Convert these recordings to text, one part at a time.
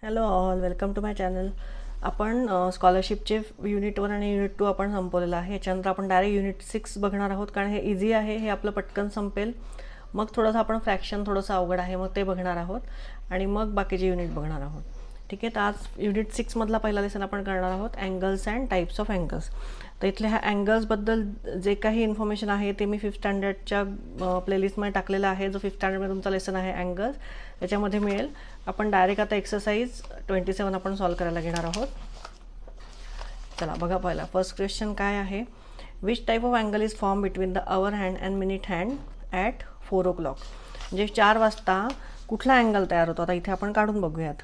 Hello all, welcome to my channel. आपण स्कॉलरशिपचे unit 1 आणि युनिट 2 आपण संपवलेलं आहे. याच्यानंतर आपण डायरेक्ट युनिट 6 बघणार आहोत, कारण हे इझी आहे, हे आपलं पटकन संपेल. मग थोडंसं आपण फ्रॅक्शन थोडंसं अवघड आहे, मग ते बघणार आहोत आणि मग बाकीचे युनिट बघणार आहोत. ठीक आहे, तर आज युनिट 6मधला पहिला लेसन आपण करणार आहोत, angles and types of angles. तर इथल्या ह्या अँगल्सबद्दल जे काही इन्फॉर्मेशन आहे ते मी 5th स्टँडर्डच्या प्लेलिस्टमध्ये टाकलेला आहे. जो 5th स्टँडर्डमध्ये तुमचा लेसन आहे अँगल्स, त्याच्यामध्ये मिळेल. आपण डायरेक्ट आता एक्सरसाइज 27 आपण सॉल्व करायला घेणार आहोत. चला बघा, पहिला फर्स्ट क्वेश्चन काय आहे. Which type of angle is form between the hour hand and minute hand at 4 o'clock. म्हणजे 4 वाजता कुठला अँगल तयार होतो. आता इथे आपण काढून बघूयात.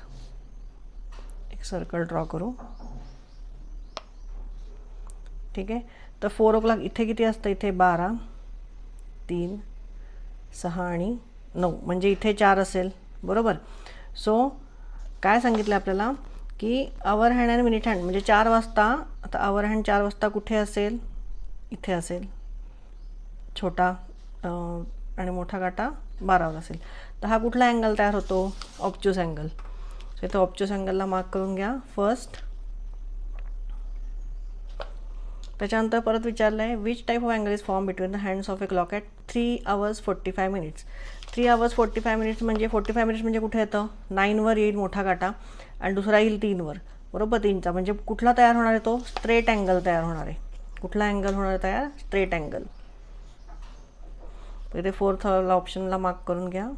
एक सर्कल ड्रॉ करू. ठीक आहे, तर 4 o'clock इथे किती असतं, इथे 12, 3, 6 आणि 9, म्हणजे इथे 4 असेल, बरोबर. सो काय सांगितलं आपल्याला की आवर हँड आणि मिनिट हँड म्हणजे 4 वाजता. आता आवर हँड 4 वाजता कुठे असेल, इथे असेल, छोटा आणि मोठा काटा 12वर असेल. तर हा कुठला अँगल तयार होतो, ऑब्च्युस अँगल. सो इथं ऑब्च्युस अँगलला मार्क करून घ्या फर्स्ट. त्याच्यानंतर परत विचारलं आहे, which type of angle is form between the hands of a clock at 3 hours 45 minutes. 3 hours 45 minutes म्हणजे 45 minutes म्हणजे कुठे येतं, 9वर येईल मोठा काटा आणि दुसरा येईल 3वर, बरोबर. 3चा म्हणजे कुठला तयार होणार आहे, तो स्ट्रेट अँगल तयार होणार आहे. कुठला अँगल होणार आहे तयार, स्ट्रेट अँगल. इथे 4th ऑप्शनला मार्क करून घ्या.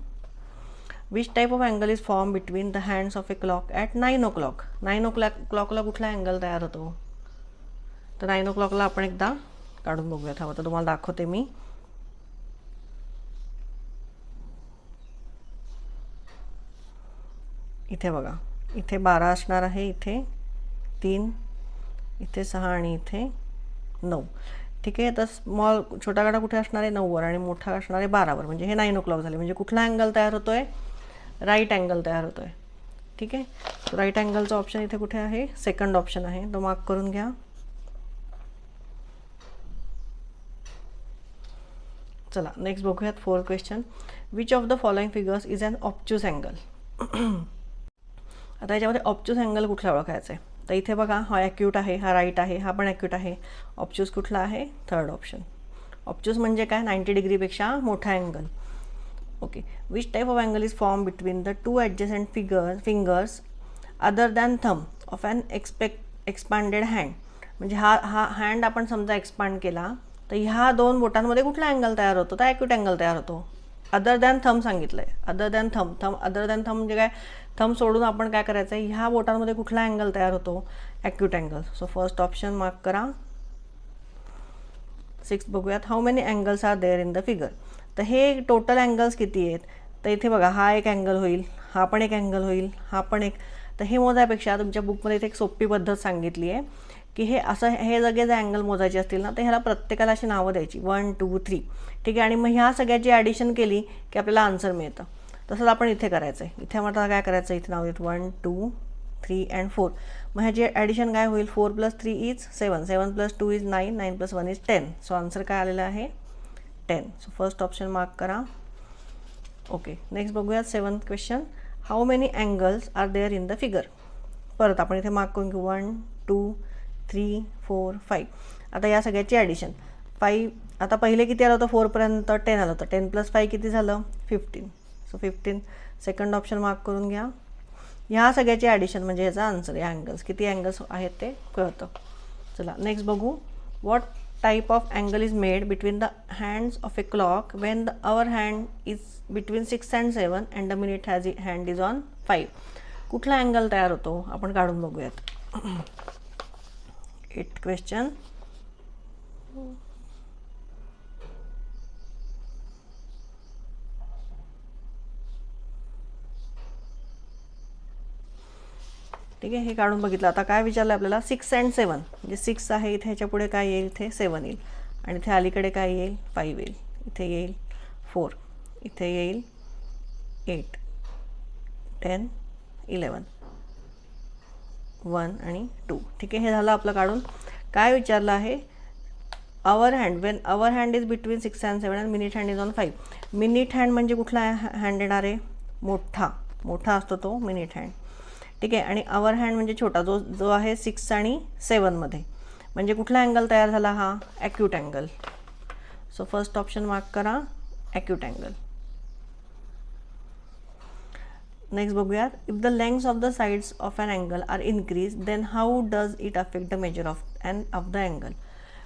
Which type of angle is form between the hands of a clock at 9 o'clock. 9 o'clockला कुठला अँगल तयार होतो. तर 9 o'clockला आपण एकदा काढून बघूयात. हवं तर तुम्हाला दाखवते मी. इथे बघा, इथे 12 असणार आहे, इथे 3, इथे 6 आणि इथे 9. ठीक आहे, तर स्मॉल छोटा काटा कुठे असणार आहे, 9वर, आणि मोठा असणार आहे 12वर. म्हणजे हे 9 o'clock झाले. म्हणजे कुठला अँगल तयार होतो आहे, राईट अँगल तयार होतो आहे. ठीक आहे, राईट अँगलचा ऑप्शन इथे कुठे आहे, सेकंड ऑप्शन आहे, तो मार्क करून घ्या. चला नेक्स्ट बघूयात 4th question. Which of the following figures is an obtuse angle. आता याच्यामध्ये ऑब्च्युस अँगल कुठला ओळखायचा आहे. तर इथे बघा, हा ॲक्यूट आहे, हा राईट आहे, हा पण ॲक्यूट आहे. ऑब्च्युस कुठला आहे, थर्ड ऑप्शन. ऑब्च्युस म्हणजे काय, 90 डिग्रीपेक्षा मोठा angle. Okay, which type of angle is form between the 2 adjacent fingers other than thumb of an expanded hand. म्हणजे हा हँड आपण समजा एक्सपांड केला, तर ह्या 2 बोटांमध्ये कुठला अँगल तयार होतो, तर ॲक्यूट अँगल तयार होतो. अदर दॅन थंब सांगितलं आहे. Other than thumb other than thumb म्हणजे काय, थंब सोडून आपण काय करायचं आहे, ह्या बोटांमध्ये कुठला अँगल तयार होतो, acute angle. So first option mark करा. 6 बघूयात. How many angles are there in the figure. तर हे टोटल अँगल्स किती आहेत. तर इथे बघा, हा एक अँगल होईल, हा पण एक अँगल होईल, हा पण एक. तर हे मोजायपेक्षा तुमच्या बुकमध्ये इथे एक सोपी पद्धत सांगितली आहे की हे असं, हे सगळे जर अँगल मोजायचे असतील ना, तर ह्याला प्रत्येकाला अशी नावं द्यायची, 1 2 3. ठीक आहे, आणि मग ह्या सगळ्याची ॲडिशन केली की आपल्याला आन्सर मिळतं. तसंच आपण इथे करायचं आहे. इथे म्हटलं काय करायचं, इथे नाव देत 1 2 3 and 4. मग ह्याची ॲडिशन काय होईल, 4 + 3 is 7, 7 + 2 is 9, 9 + 1 is 10. So answer काय आलेला आहे, 10. सो फर्स्ट ऑप्शन मार्क करा. ओके, नेक्स्ट बघूयात 7th question. How many angles are there in the figure. परत आपण इथे मार्क करून घेऊ, 1 2 3 4 5. आता या सगळ्याची ॲडिशन 5. आता पहिले किती आलं होतं, 4 पर्यंत 10 आलं होतं. 10 + 5 किती झालं, 15. सो 15. सेकंड ऑप्शन मार्क करून घ्या. ह्या सगळ्याची ॲडिशन म्हणजे ह्याचा आन्सर, या अँगल्स किती अँगल्स आहेत ते कळतं. चला नेक्स्ट बघू. What type of angle is made between the hands of a clock Wien the hour hand is between 6 and 7 and the minute hand is on 5. कुठला अँगल तयार होतो, आपण काढून बघूयात. 8th question. ठीक आहे, हे काढून बघितलं. आता काय विचारलं आपल्याला, 6 and 7 म्हणजे 6 आहे, इथे ह्याच्या पुढे काय येईल, इथे 7 येईल, आणि इथे अलीकडे काय येईल, 5 येईल, इथे येईल 4, इथे येईल 8 10 11 1 आणि 2. ठीक आहे, हे झालं आपलं काढून. काय विचारलं आहे, hour hand Wien hour hand is between 6 and 7 and minute hand is on 5. Minute hand म्हणजे कुठला हँड येणार आहे, मोठा असतो तो मिनिट हँड. ठीक आहे. आणि अवर हँड म्हणजे छोटा, जो जो आहे 6 आणि 7 मध्ये. म्हणजे कुठला अँगल तयार झाला? हा acute angle. So first option mark करा, ॲक्यूट अँगल. नेक्स्ट बघूयात. If the length of the sides of an angle are increase then how does it affect the measure of the angle.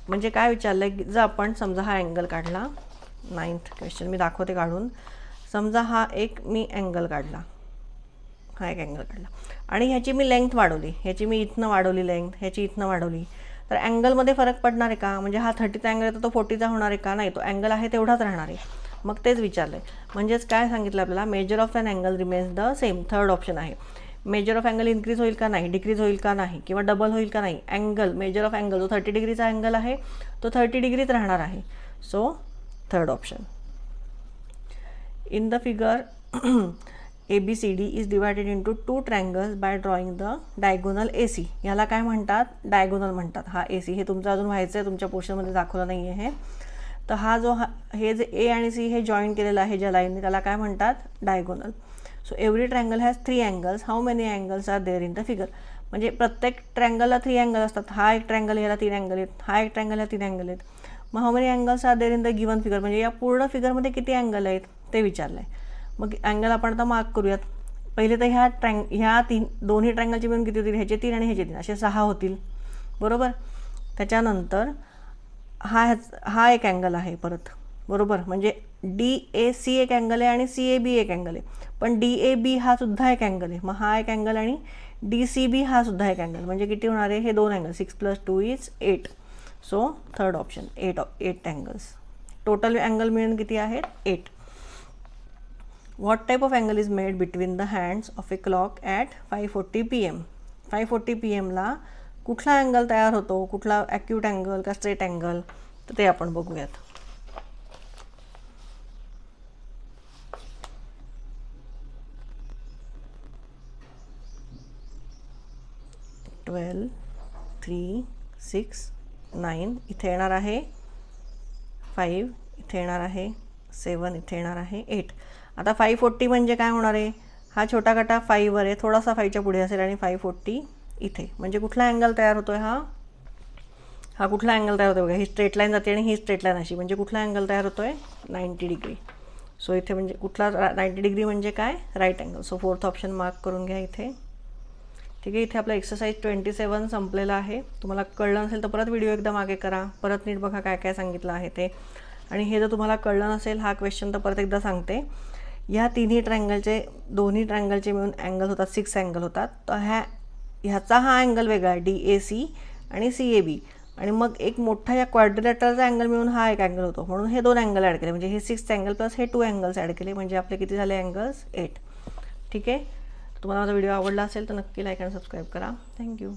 म्हणजे काय विचारलं आहे की जर आपण समजा हा अँगल काढला, 9th क्वेश्चन मी दाखवते काढून. समजा हा एक मी अँगल काढला, हा एक अँगल काढला आणि ह्याची मी लेंग्थ वाढवली, ह्याची मी इथनं वाढवली लेंग्थ, ह्याची इथनं वाढवली, तर अँगलमध्ये फरक पडणार आहे का? म्हणजे हा 30चा अँगल आहे तर तो 40चा होणार आहे का? नाही, तो अँगल आहे तेवढाच राहणार आहे. मग तेच विचारलं आहे. म्हणजेच काय सांगितलं आपल्याला? Measure of an angle remains the same. Third option आहे. मेजर ऑफ अँगल इन्क्रीज होईल का नाही, डिक्रीज होईल का नाही, किंवा डबल होईल का नाही. अँगल, मेजर ऑफ अँगल जो 30 डिग्रीचा अँगल आहे तो 30 डिग्रीच राहणार आहे. So third option. In the figure ABCD is divided into 2 triangles by drawing the diagonal AC. याला काय म्हणतात? डायगोनल म्हणतात. हा AC हे तुमचं अजून व्हायचं आहे, तुमच्या पोर्शनमध्ये दाखवलं नाही आहे. तर हा जो हे जे A आणि C हे जॉईन केलेलं आहे ज्या लाईनने, त्याला काय म्हणतात? Diagonal. So every triangle has 3 angles. How many angles are there in the figure. म्हणजे प्रत्येक ट्रायंगलला 3 अँगल असतात. हा एक ट्रायंगल, ह्याला 3 अँगल आहेत, हा एक ट्रायंगल, ह्याला 3 अँगल आहेत. मग how many angles are there in the given figure. म्हणजे या पूर्ण फिगरमध्ये किती अँगल आहेत ते विचारलं आहे. मग अँगल आपण आता मार्क करूयात. पहिले तर ह्या दोन्ही ट्रायंगलचे मिळून किती होतील? ह्याचे 3 आणि ह्याचे 3, असे 6 होतील, बरोबर. त्याच्यानंतर हा एक अँगल आहे परत, बरोबर. म्हणजे DAC एक अँगल आहे आणि CAB एक अँगल आहे. पण DAB हा सुद्धा एक अँगल आहे. मग हा एक अँगल आणि DCB हा सुद्धा एक अँगल. म्हणजे किती होणार आहे? हे 2 angle. 6 + 2 = 8. So third option, 8 angles. Total angle मिळून किती आहेत? 8. What type of angle is made between the hands of a clock at 5:40 PM? 5:40 PM ला कुठला अँगल तयार होतो? कुठला ॲक्यूट अँगल का स्ट्रेट अँगल? तर ते आपण बघूयात. ट्वेल्व, 3, 6, 9 इथे येणार आहे 5, इथे येणार आहे 7, इथे येणार आहे 8. आता 540 म्हणजे काय होणार आहे? हा छोटा काटा 5 वर आहे, थोडासा 5च्या पुढे असेल आणि 540 इथे. म्हणजे कुठला अँगल तयार होतोय? हा कुठला अँगल तयार होतोय? बघा, ही स्ट्रेट लाईन जाते आणि ही स्ट्रेट लाईन अशी. म्हणजे कुठला अँगल तयार होतोय? 90 डिग्री. सो इथे म्हणजे कुठला 90 डिग्री म्हणजे काय? Right angle. So fourth option mark करून घ्या इथे. ठीक आहे. इथे आपला एक्सरसाइज 27 संपलेला आहे. तुम्हाला कळलं नसेल तर परत व्हिडिओ एकदा मागे करा, परत नीट बघा काय काय सांगितलं आहे ते. आणि हे जर तुम्हाला कळलं नसेल हा क्वेश्चन तर परत एकदा सांगते. ह्या दोन्ही ट्रायंगलचे मिळून अँगल होतात, 6 अँगल होतात. तर ह्याचा हा अँगल वेगळा आहे, DAC आणि CAB. आणि मग एक मोठा या क्वाड्रिलॅटरलचा अँगल मिळून हा एक अँगल होतो. म्हणून हे 2 अँगल ॲड केले. म्हणजे हे 6 अँगल प्लस हे 2 अँगल्स ॲड केले. म्हणजे आपले किती झाले अँगल्स? 8. ठीक आहे. तुम्हाला माझा व्हिडिओ आवडला असेल तर नक्की लाईक आणि सबस्क्राईब करा. थँक्यू.